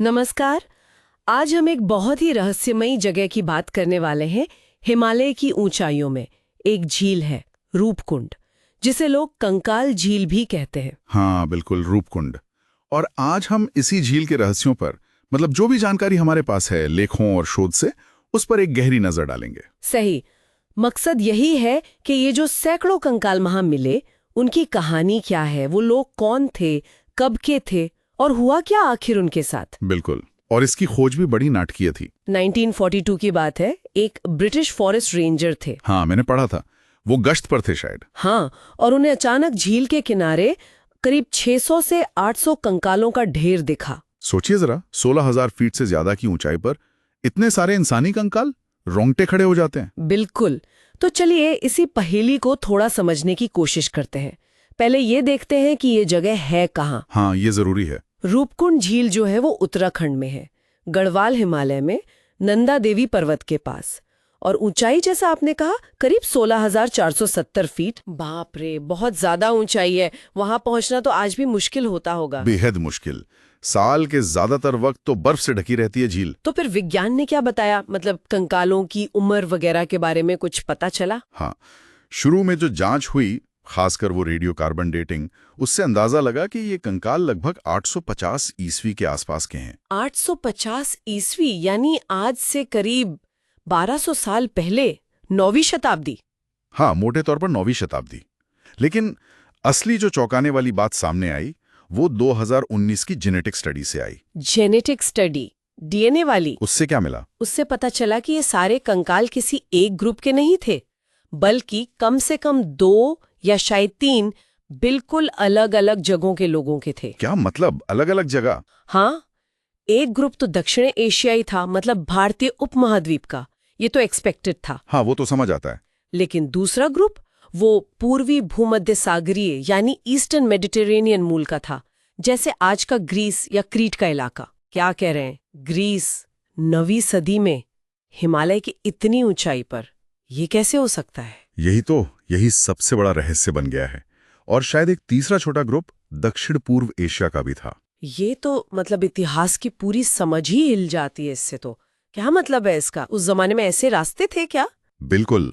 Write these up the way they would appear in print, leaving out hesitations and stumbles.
नमस्कार। आज हम एक बहुत ही रहस्यमयी जगह की बात करने वाले हैं। हिमालय की ऊंचाइयों में एक झील है, रूपकुंड, जिसे लोग कंकाल झील भी कहते हैं। हाँ बिल्कुल, रूपकुंड। और आज हम इसी झील के रहस्यों पर, मतलब जो भी जानकारी हमारे पास है लेखों और शोध से, उस पर एक गहरी नजर डालेंगे। सही। मकसद यही है कि ये जो सैकड़ों कंकाल वहां मिले, उनकी कहानी क्या है, वो लोग कौन थे, कब के थे और हुआ क्या आखिर उनके साथ। बिल्कुल। और इसकी खोज भी बड़ी नाटकीय थी। 1942 की बात है। एक ब्रिटिश फॉरेस्ट रेंजर थे। हाँ, मैंने पढ़ा था। वो गश्त पर थे शायद। हाँ, और उन्हें अचानक झील के किनारे करीब 600 से 800 कंकालों का ढेर दिखा। सोचिए जरा, 16,000 फीट से ज्यादा की ऊंचाई पर इतने सारे इंसानी कंकाल, रोंगटे खड़े हो जाते हैं। बिल्कुल। तो चलिए इसी पहेली को थोड़ा समझने की कोशिश करते हैं। पहले ये देखते हैं कि ये जगह है कहाँ। हाँ, ये जरूरी है। रूपकुंड झील जो है वो उत्तराखंड में है, गढ़वाल हिमालय में, नंदा देवी पर्वत के पास। और ऊंचाई जैसा आपने कहा करीब 16,470 फीट। बाप रे, बहुत ज्यादा ऊंचाई है। वहां पहुंचना तो आज भी मुश्किल होता होगा। बेहद मुश्किल। साल के ज्यादातर वक्त तो बर्फ से ढकी रहती है झील। तो फिर विज्ञान ने क्या बताया, मतलब कंकालों की उम्र वगैरह के बारे में कुछ पता चला? हाँ, शुरू में जो जांच हुई, खासकर वो रेडियो कार्बन डेटिंग, उससे अंदाजा लगा कि ये कंकाल लगभग 850 ईस्वी के आसपास के हैं। 850 ईस्वी, यानी आज से करीब 1200 साल पहले, 9वीं शताब्दी। हाँ, मोटे तौर पर 9वीं शताब्दी। लेकिन असली जो चौंकाने वाली बात सामने आई, वो 2019 की जेनेटिक स्टडी से आई। जेनेटिक स्टडी, डीएनए वाली? उससे क्या मिला? उससे पता चला कि ये सारे कंकाल किसी एक ग्रुप के नहीं थे, बल्कि कम से कम 2 या शायद 3 बिल्कुल अलग अलग जगहों के लोगों के थे। क्या मतलब, अलग अलग जगह? हाँ, एक ग्रुप तो दक्षिण एशियाई था, मतलब भारतीय उपमहाद्वीप का। ये तो एक्सपेक्टेड था। हाँ, वो तो समझ आता है। लेकिन दूसरा ग्रुप, वो पूर्वी भूमध्य सागरीय यानी ईस्टर्न मेडिटेरेनियन मूल का था, जैसे आज का ग्रीस या क्रीट का इलाका। क्या कह रहे हैं, ग्रीस 9वीं सदी में हिमालय की इतनी ऊंचाई पर, ये कैसे हो सकता है? यही सबसे बड़ा रहस्य बन गया है। और शायद एक तीसरा छोटा ग्रुप दक्षिण पूर्व एशिया का भी था। ये तो मतलब इतिहास की पूरी समझ ही हिल जाती है इससे। तो क्या मतलब है इसका? उस जमाने में ऐसे रास्ते थे क्या? बिल्कुल।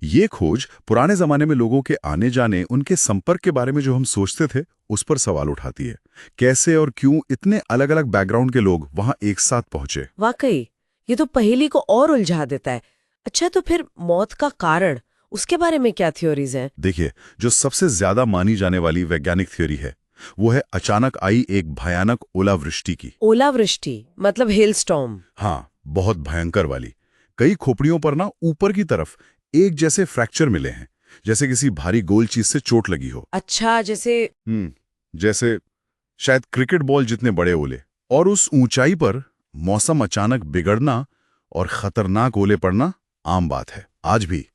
ये खोज पुराने जमाने में लोगों के आने जाने, उनके संपर्क के बारे में जो हम सोचते थे, उस पर सवाल उठाती है। कैसे और क्यों इतने अलग अलग बैकग्राउंड के लोग वहां एक साथ पहुंचे? वाकई ये तो पहेली को और उलझा देता है। अच्छा, तो फिर मौत का कारण, उसके बारे में क्या थ्योरीज हैं? देखिए, जो सबसे ज्यादा मानी जाने वाली वैज्ञानिक थ्योरी है, वो है अचानक आई एक भयानक ओलावृष्टि की। ओलावृष्टि मतलब हेल स्टॉर्म? हाँ, बहुत भयंकर वाली। कई खोपड़ियों पर ना ऊपर की तरफ एक जैसे फ्रैक्चर मिले हैं, जैसे किसी भारी गोल चीज से चोट लगी हो। अच्छा, जैसे शायद क्रिकेट बॉल जितने बड़े ओले। और उस ऊंचाई पर मौसम अचानक बिगड़ना और खतरनाक ओले पड़ना आम बात है आज भी।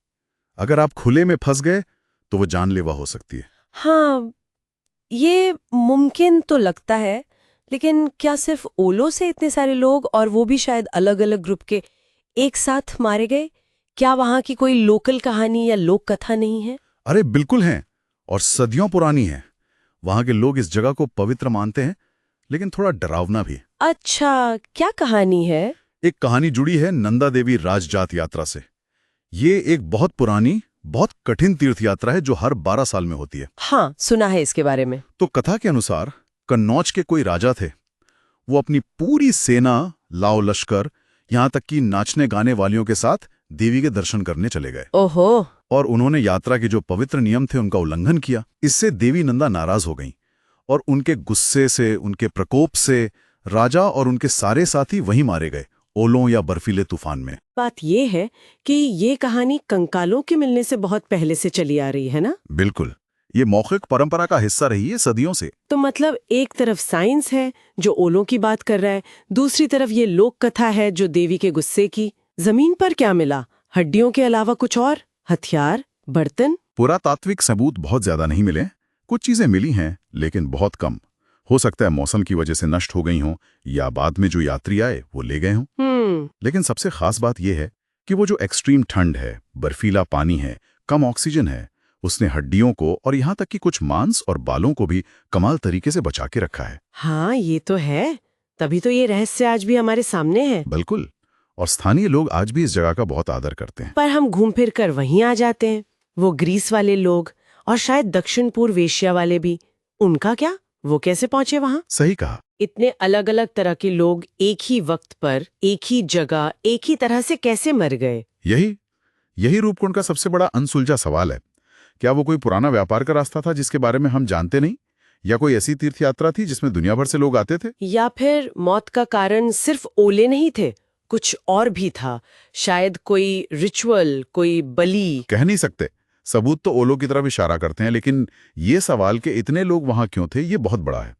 अगर आप खुले में फंस गए तो वो जानलेवा हो सकती है। हाँ, ये मुमकिन तो लगता है। लेकिन क्या सिर्फ ओलों से इतने सारे लोग, और वो भी शायद अलग अलग ग्रुप के, एक साथ मारे गए? क्या वहां की कोई लोकल कहानी या लोक कथा नहीं है? अरे बिल्कुल हैं, और सदियों पुरानी है। वहां के लोग इस जगह को पवित्र मानते हैं, लेकिन थोड़ा डरावना भी। अच्छा, क्या कहानी है? एक कहानी जुड़ी है नंदा देवी राजजात यात्रा से। ये एक बहुत पुरानी, बहुत कठिन तीर्थ यात्रा है जो हर 12 साल में होती है। हाँ, सुना है इसके बारे में। तो कथा के अनुसार कन्नौज के कोई राजा थे। वो अपनी पूरी सेना, लाओ लश्कर, यहां तक कि नाचने गाने वालियों के साथ देवी के दर्शन करने चले गए। ओहो। और उन्होंने यात्रा के जो पवित्र नियम थे उनका उल्लंघन किया। इससे देवी नंदा नाराज हो गईं, और उनके गुस्से से, उनके प्रकोप से राजा और उनके सारे साथी वहीं मारे गए, ओलों या बर्फीले तूफान में। बात ये है कि ये कहानी कंकालों के मिलने से बहुत पहले से चली आ रही है ना? बिल्कुल, ये मौखिक परंपरा का हिस्सा रही है सदियों से। तो मतलब एक तरफ साइंस है जो ओलों की बात कर रहा है, दूसरी तरफ ये लोक कथा है जो देवी के गुस्से की। जमीन पर क्या मिला? हड्डियों के अलावा कुछ और? हथियार, बर्तन? पुरातात्विक सबूत बहुत ज्यादा नहीं मिले। कुछ चीजें मिली हैं, लेकिन बहुत कम। हो सकता है मौसम की वजह से नष्ट हो गई हों, या बाद में जो यात्री आए वो ले गए हों। लेकिन सबसे खास बात यह है कि वो जो एक्सट्रीम ठंड है, बर्फीला पानी है, कम ऑक्सीजन है, उसने हड्डियों को और यहाँ तक कि कुछ मांस और बालों को भी कमाल तरीके से बचा के रखा है। हाँ, ये तो है। तभी तो ये रहस्य आज भी हमारे सामने है। बिल्कुल। और स्थानीय लोग आज भी इस जगह का बहुत आदर करते हैं। पर हम घूम फिर कर वहीं आ जाते हैं। वो ग्रीस वाले लोग और शायद दक्षिण पूर्व एशिया वाले भी, उनका क्या? वो कैसे पहुंचे वहां? सही कहा। इतने अलग अलग तरह के लोग एक ही वक्त पर, एक ही जगह, एक ही तरह से कैसे मर गए? यही रूपकुंड का सबसे बड़ा अनसुलझा सवाल है। क्या वो कोई पुराना व्यापार का रास्ता था जिसके बारे में हम जानते नहीं, या कोई ऐसी तीर्थ यात्रा थी जिसमें दुनिया भर से लोग आते थे? या फिर मौत का कारण सिर्फ ओले नहीं थे, कुछ और भी था? शायद कोई रिचुअल, कोई बलि। कह नहीं सकते। सबूत तो ओलों की तरफ इशारा करते हैं, लेकिन ये सवाल कि इतने लोग वहां क्यों थे, ये बहुत बड़ा है।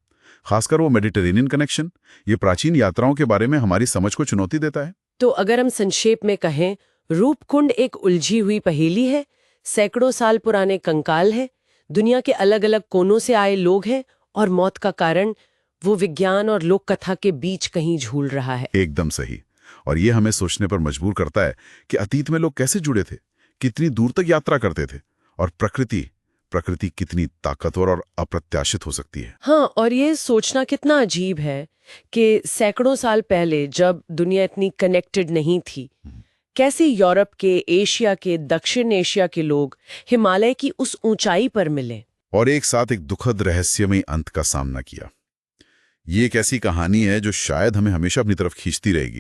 खासकर वो मेडिटेरेनियन कनेक्शन, ये प्राचीन यात्राओं के बारे में हमारी समझ को चुनौती देता है। तो अगर हम संक्षेप में कहें, रूपकुंड एक उलझी हुई पहेली है, सैकड़ों साल पुराने कंकाल है, दुनिया के अलग अलग कोनों से आए लोग हैं, और मौत का कारण वो विज्ञान और लोक कथा के बीच कहीं झूल रहा है। एकदम सही। और ये हमें सोचने पर मजबूर करता है कि अतीत में लोग कैसे जुड़े थे, कितनी दूर तक यात्रा करते थे, और प्रकृति कितनी ताकतवर और अप्रत्याशित हो सकती है। हाँ, और ये सोचना कितना अजीब है कि सैकड़ों साल पहले जब दुनिया इतनी कनेक्टेड नहीं थी, कैसे यूरोप के, एशिया के, दक्षिण एशिया के लोग हिमालय की उस ऊंचाई पर मिले और एक साथ एक दुखद रहस्यमयी अंत का सामना किया। ये एक ऐसी कहानी है जो शायद हमें हमेशा अपनी तरफ खींचती रहेगी।